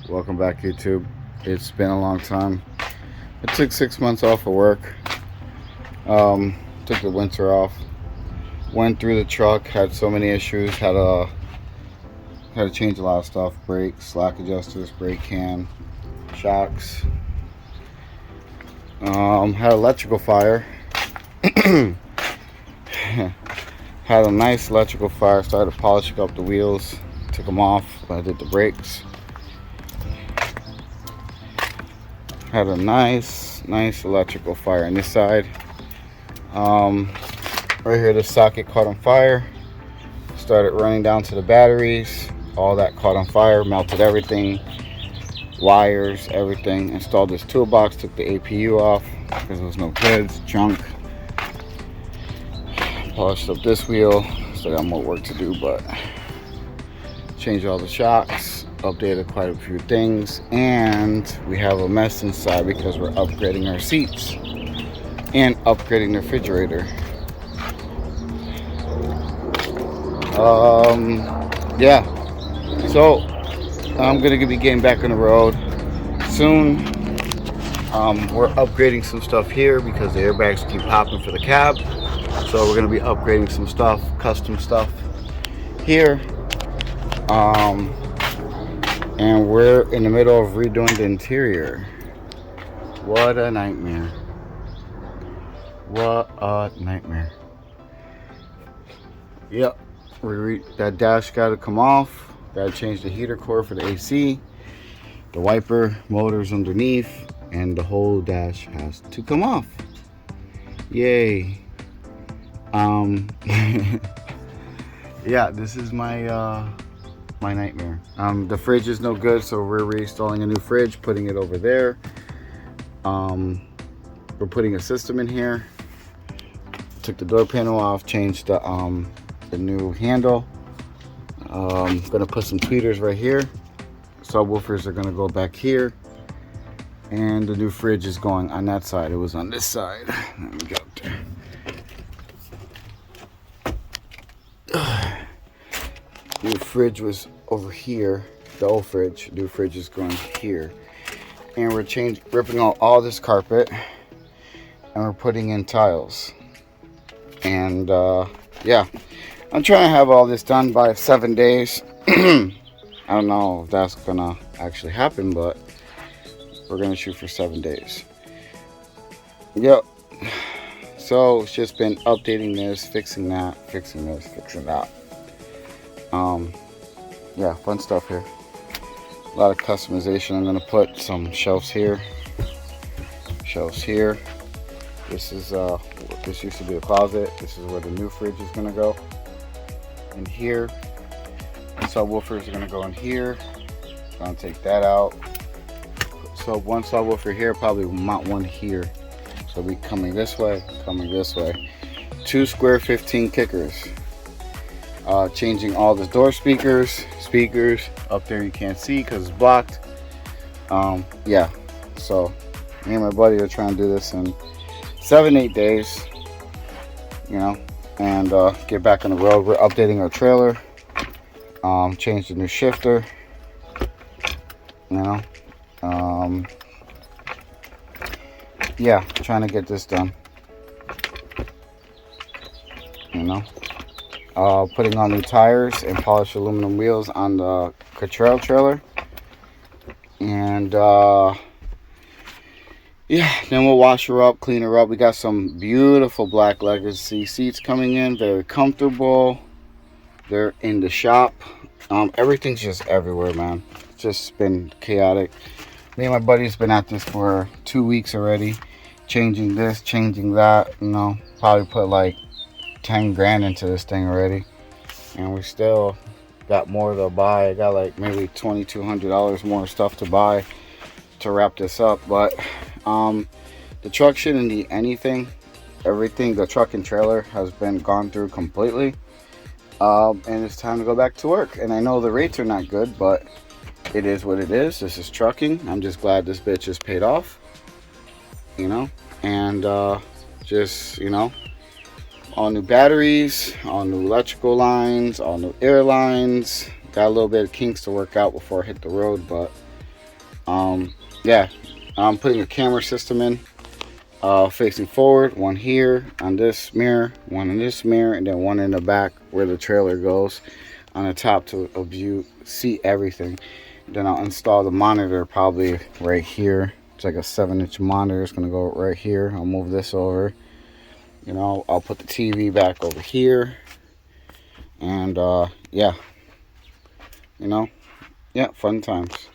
Welcome back, YouTube. It's been a long time. I took 6 months off of work. Took the winter off. Went through the truck. Had so many issues. Had to change a lot of stuff. Brakes, slack adjusters, brake cam, shocks. Had electrical fire. Had a nice electrical fire. Started polishing up the wheels. Took them off. I did the brakes. Had a nice electrical fire on this side. Right here, the socket caught on fire. Started running down to the batteries. All that caught on fire, melted everything, wires, everything. Installed this toolbox, took the APU off because it was no good, it's junk. Polished up this wheel. Still got more work to do, but changed all the shocks, updated quite a few things, and we have a mess inside because we're upgrading our seats and upgrading the refrigerator. Yeah, so I'm gonna be getting back on the road soon. We're upgrading some stuff here because the airbags keep popping for the cab, so we're gonna be upgrading some stuff, custom stuff here. And we're in the middle of redoing the interior. What a nightmare. What a nightmare. Yep, that dash got to come off. Got to change the heater core for the AC. The wiper motor's underneath, and the whole dash has to come off. Yay. Yeah, this is my nightmare. The fridge is no good, so we're reinstalling a new fridge, putting it over there. We're putting a system in here. Took the door panel off, changed the new handle. Gonna put some tweeters right here. Subwoofers are gonna go back here, and the new fridge is going on that side. It was on this side. Let me get up there. New fridge was over here. The old fridge. New fridge is going here, and we're ripping out all this carpet, and we're putting in tiles. And yeah, I'm trying to have all this done by 7 days. I don't know if that's gonna actually happen, but we're gonna shoot for 7 days. Yep. So it's just been updating this, fixing that, fixing this, fixing that. Yeah, fun stuff here. A lot of customization. I'm gonna put some shelves here, shelves here. This is this used to be a closet. This is where the new fridge is gonna go. In here, subwoofers are gonna go in here. Gonna take that out. So one subwoofer here, probably mount one here. So we coming this way, coming this way. 2 square 15 kickers. Changing all the door speakers up there. You can't see because it's blocked. Yeah, so me and my buddy are trying to do this in 7-8 days, you know, and get back on the road. We're updating our trailer, changed the new shifter, you know. Yeah, trying to get this done, you know. Putting on new tires and polished aluminum wheels on the Cottrell trailer. And yeah, then we'll wash her up, clean her up. We got some beautiful Black Legacy seats coming in, very comfortable. They're in the shop. Everything's just everywhere, man. It's just been chaotic. Me and my buddy's been at this for 2 weeks already, changing this, changing that, you know. Probably put like 10 grand into this thing already, and we still got more to buy. I got like maybe $2,200 more stuff to buy to wrap this up. But the truck shouldn't need anything. Everything, the truck and trailer has been gone through completely, and it's time to go back to work. And I know the rates are not good, but it is what it is. This is trucking. I'm just glad this bitch is paid off, you know. And just, you know, all new batteries, all new electrical lines, all new air lines. Got a little bit of kinks to work out before I hit the road, but Yeah, I'm putting a camera system in, facing forward, one here on this mirror, one in this mirror, and then one in the back where the trailer goes on the top to help you see everything. Then I'll install the monitor probably right here. It's like a 7-inch monitor. It's gonna go right here. I'll move this over. You know, I'll put the TV back over here. And yeah, you know, yeah, fun times.